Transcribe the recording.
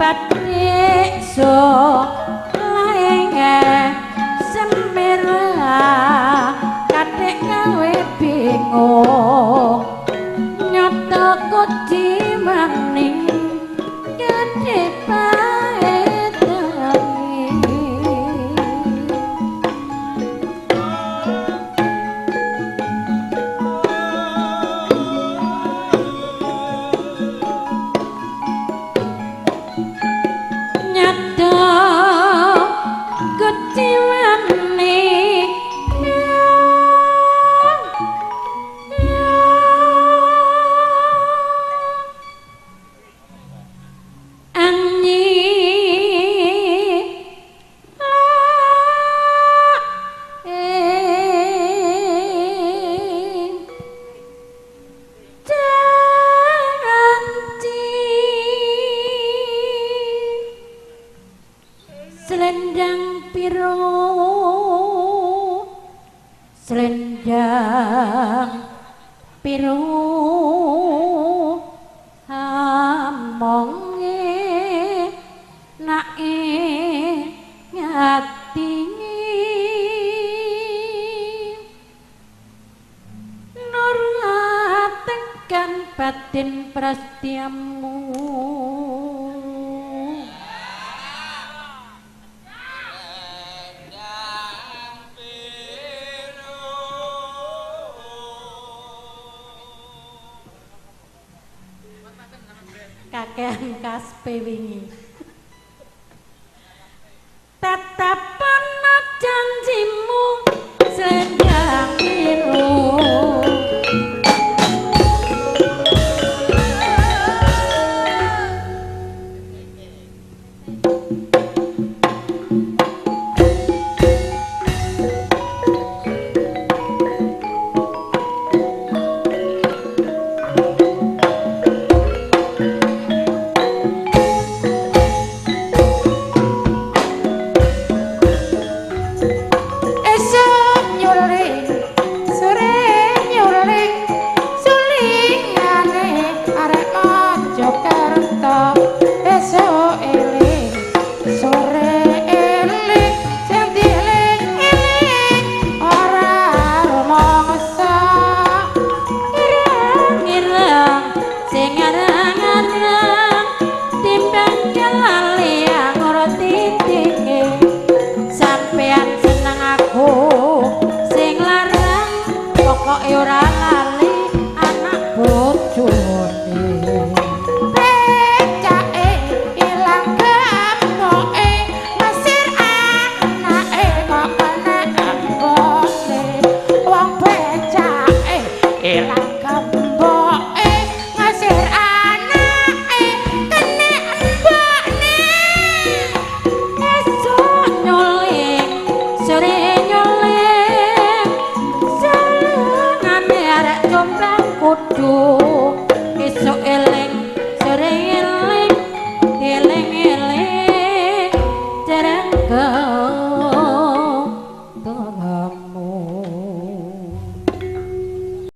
patrikso laenge semirah kadek gawe bingung nyoto kodi maning gede paetangi nyoto kodi maning selendang biru amonge nae ngatingi nur tekan batin prastiamu kakean kaspe wingi tatapan janjimu selendang biru ora lali anak bojone becake ilang gampoke mesir anake kok kena ambone wong becake ilang gampoke mesir anake kena ambone esuk nyuling sore kudu esuk eling sore eling eling dereng